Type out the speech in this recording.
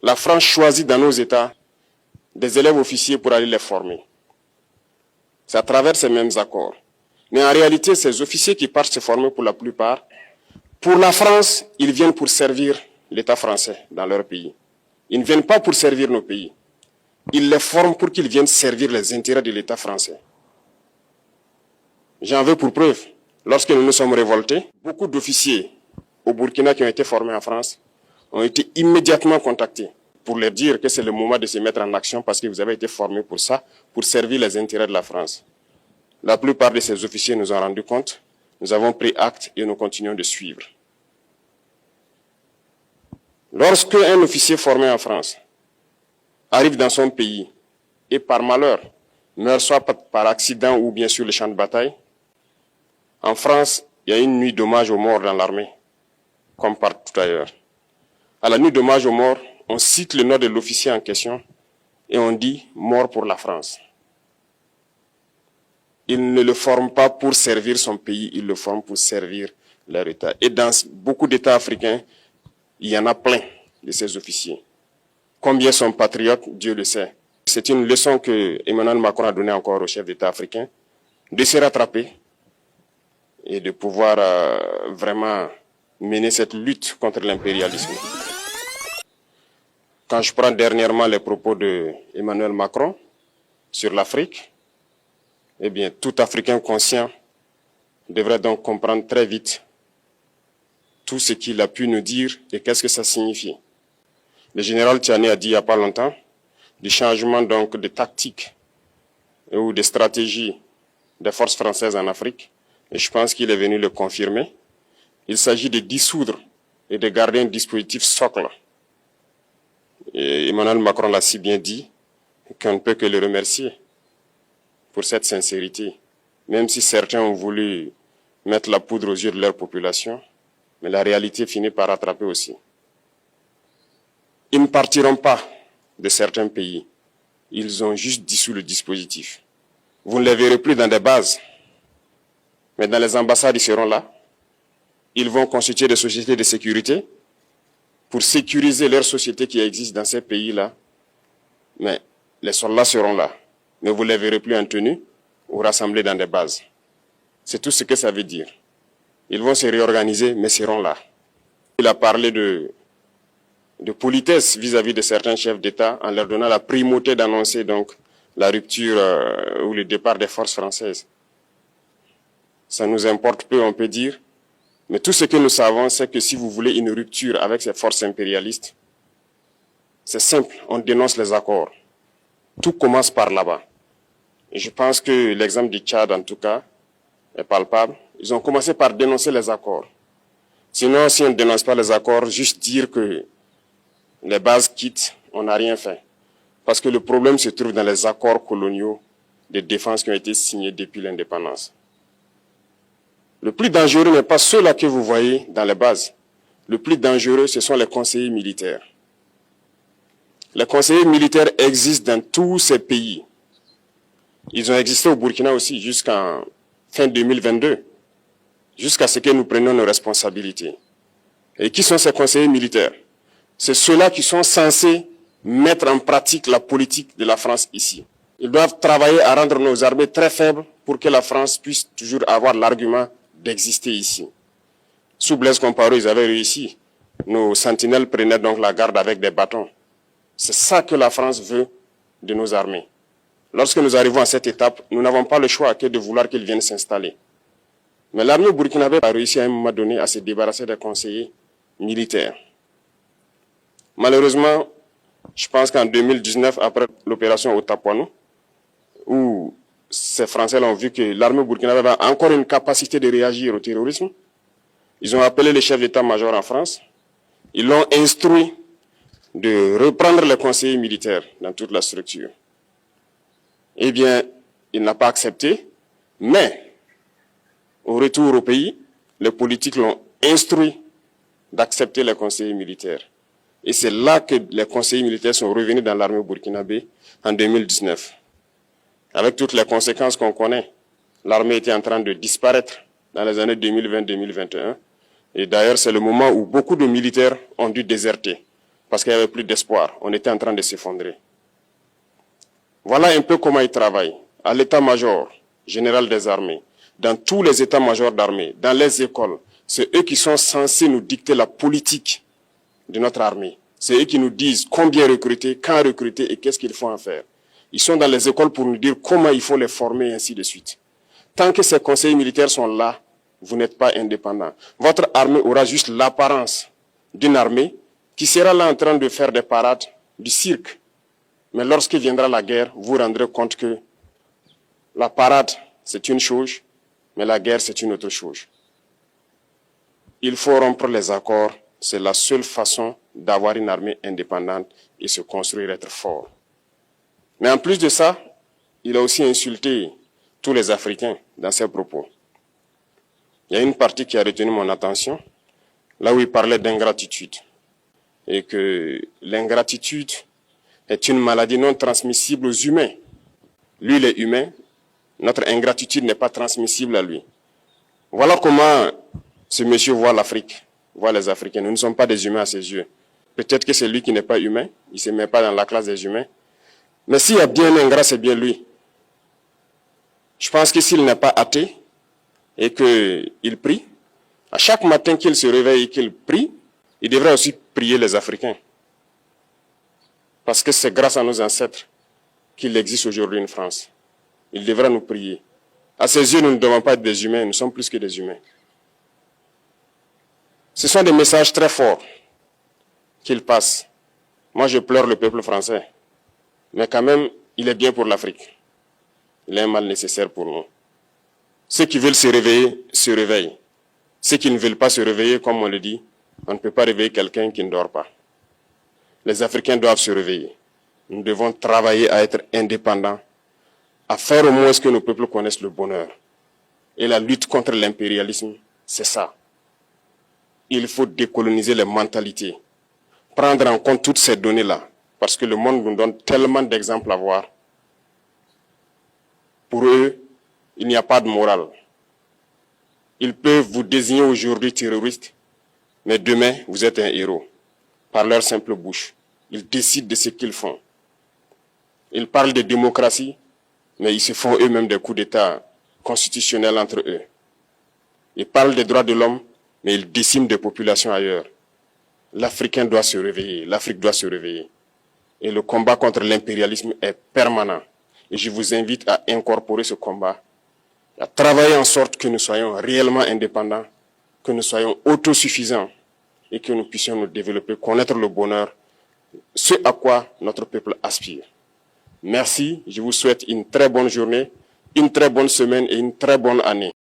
La France choisit dans nos États des élèves officiers pour aller les former. C'est à travers ces mêmes accords. Mais en réalité, ces officiers qui partent se former pour la plupart, pour la France, ils viennent pour servir l'État français dans leur pays. Ils ne viennent pas pour servir nos pays. Ils les forment pour qu'ils viennent servir les intérêts de l'État français. J'en veux pour preuve. Lorsque nous nous sommes révoltés, beaucoup d'officiers au Burkina qui ont été formés en France ont été immédiatement contactés pour leur dire que c'est le moment de se mettre en action parce que vous avez été formés pour ça, pour servir les intérêts de la France. La plupart de ces officiers nous ont rendu compte, nous avons pris acte et nous continuons de suivre. Lorsque un officier formé en France arrive dans son pays et par malheur meurt soit par accident ou bien sur le champ de bataille, en France, il y a une nuit d'hommage aux morts dans l'armée, comme partout ailleurs. À la nuit d'hommage aux morts, on cite le nom de l'officier en question et on dit « mort pour la France ». Il ne le forme pas pour servir son pays, il le forme pour servir leur État. Et dans beaucoup d'États africains, il y en a plein de ces officiers. Combien sont patriotes, Dieu le sait. C'est une leçon que Emmanuel Macron a donnée encore aux chefs d'État africains, de se rattraper et de pouvoir vraiment mener cette lutte contre l'impérialisme. Quand je prends dernièrement les propos de Emmanuel Macron sur l'Afrique, eh bien, tout Africain conscient devrait donc comprendre très vite tout ce qu'il a pu nous dire et qu'est-ce que ça signifie. Le général Tiani a dit il n'y a pas longtemps du changement donc de tactique ou de stratégie des forces françaises en Afrique. Et je pense qu'il est venu le confirmer. Il s'agit de dissoudre et de garder un dispositif socle. Et Emmanuel Macron l'a si bien dit qu'on ne peut que le remercier pour cette sincérité. Même si certains ont voulu mettre la poudre aux yeux de leur population, mais la réalité finit par rattraper aussi. Ils ne partiront pas de certains pays. Ils ont juste dissous le dispositif. Vous ne les verrez plus dans des bases. Mais dans les ambassades, ils seront là. Ils vont constituer des sociétés de sécurité pour sécuriser leurs sociétés qui existent dans ces pays-là. Mais les soldats seront là. Mais vous ne les verrez plus en tenue ou rassemblés dans des bases. C'est tout ce que ça veut dire. Ils vont se réorganiser, mais seront là. Il a parlé de politesse vis-à-vis de certains chefs d'État en leur donnant la primauté d'annoncer donc la rupture ou le départ des forces françaises. Ça nous importe peu, on peut dire. Mais tout ce que nous savons, c'est que si vous voulez une rupture avec ces forces impérialistes, c'est simple, on dénonce les accords. Tout commence par là-bas. Et je pense que l'exemple du Tchad, en tout cas, est palpable. Ils ont commencé par dénoncer les accords. Sinon, si on ne dénonce pas les accords, juste dire que les bases quittent, on n'a rien fait. Parce que le problème se trouve dans les accords coloniaux de défense qui ont été signés depuis l'indépendance. Le plus dangereux n'est pas ceux-là que vous voyez dans les bases. Le plus dangereux, ce sont les conseillers militaires. Les conseillers militaires existent dans tous ces pays. Ils ont existé au Burkina aussi jusqu'en fin 2022, jusqu'à ce que nous prenions nos responsabilités. Et qui sont ces conseillers militaires? C'est ceux-là qui sont censés mettre en pratique la politique de la France ici. Ils doivent travailler à rendre nos armées très faibles pour que la France puisse toujours avoir l'argument d'exister ici. Sous Blaise Compaoré, ils avaient réussi. Nos sentinelles prenaient donc la garde avec des bâtons. C'est ça que la France veut de nos armées. Lorsque nous arrivons à cette étape, nous n'avons pas le choix que de vouloir qu'ils viennent s'installer. Mais l'armée burkinabé a réussi à un moment donné à se débarrasser des conseillers militaires. Malheureusement, je pense qu'en 2019, après l'opération Otapouanou, où ces Français ont vu que l'armée burkinabé avait encore une capacité de réagir au terrorisme, ils ont appelé les chefs d'état-major en France, ils l'ont instruit de reprendre les conseillers militaires dans toute la structure. Eh bien, il n'a pas accepté, mais au retour au pays, les politiques l'ont instruit d'accepter les conseillers militaires. Et c'est là que les conseillers militaires sont revenus dans l'armée burkinabé en 2019. Avec toutes les conséquences qu'on connaît, l'armée était en train de disparaître dans les années 2020-2021. Et d'ailleurs, c'est le moment où beaucoup de militaires ont dû déserter. parce qu'il n'y avait plus d'espoir. On était en train de s'effondrer. Voilà un peu comment ils travaillent. À l'état-major général des armées, dans tous les états-majors d'armée, dans les écoles, c'est eux qui sont censés nous dicter la politique de notre armée. C'est eux qui nous disent combien recruter, quand recruter et qu'est-ce qu'il faut en faire. Ils sont dans les écoles pour nous dire comment il faut les former et ainsi de suite. Tant que ces conseillers militaires sont là, vous n'êtes pas indépendant. Votre armée aura juste l'apparence d'une armée qui sera là en train de faire des parades, du cirque. Mais lorsque viendra la guerre, vous vous rendrez compte que la parade, c'est une chose, mais la guerre, c'est une autre chose. Il faut rompre les accords. C'est la seule façon d'avoir une armée indépendante et se construire, être fort. Mais en plus de ça, il a aussi insulté tous les Africains dans ses propos. Il y a une partie qui a retenu mon attention, là où il parlait d'ingratitude. Et que l'ingratitude est une maladie non transmissible aux humains. Lui, il est humain, notre ingratitude n'est pas transmissible à lui. Voilà comment ce monsieur voit l'Afrique, voit les Africains. Nous ne sommes pas des humains à ses yeux. Peut-être que c'est lui qui n'est pas humain, il ne se met pas dans la classe des humains. Mais s'il y a bien un ingrat, c'est bien lui. Je pense que s'il n'est pas athée et qu'il prie, à chaque matin qu'il se réveille et qu'il prie, il devrait aussi prier les Africains. Parce que c'est grâce à nos ancêtres qu'il existe aujourd'hui une France. Il devra nous prier. À ses yeux, nous ne devons pas être des humains, nous sommes plus que des humains. Ce sont des messages très forts qu'il passe. Moi, je pleure le peuple français. Mais quand même, il est bien pour l'Afrique. Il est un mal nécessaire pour nous. Ceux qui veulent se réveiller, se réveillent. Ceux qui ne veulent pas se réveiller, comme on le dit, on ne peut pas réveiller quelqu'un qui ne dort pas. Les Africains doivent se réveiller. Nous devons travailler à être indépendants, à faire au moins ce que nos peuples connaissent le bonheur. Et la lutte contre l'impérialisme, c'est ça. Il faut décoloniser les mentalités, prendre en compte toutes ces données-là, parce que le monde nous donne tellement d'exemples à voir. Pour eux, il n'y a pas de morale. Ils peuvent vous désigner aujourd'hui terroriste, mais demain, vous êtes un héros. Par leur simple bouche, ils décident de ce qu'ils font. Ils parlent de démocratie, mais ils se font eux-mêmes des coups d'État constitutionnels entre eux. Ils parlent des droits de l'homme, mais ils déciment des populations ailleurs. L'Africain doit se réveiller, l'Afrique doit se réveiller. Et le combat contre l'impérialisme est permanent. Et je vous invite à incorporer ce combat, à travailler en sorte que nous soyons réellement indépendants, que nous soyons autosuffisants et que nous puissions nous développer, connaître le bonheur, ce à quoi notre peuple aspire. Merci, je vous souhaite une très bonne journée, une très bonne semaine et une très bonne année.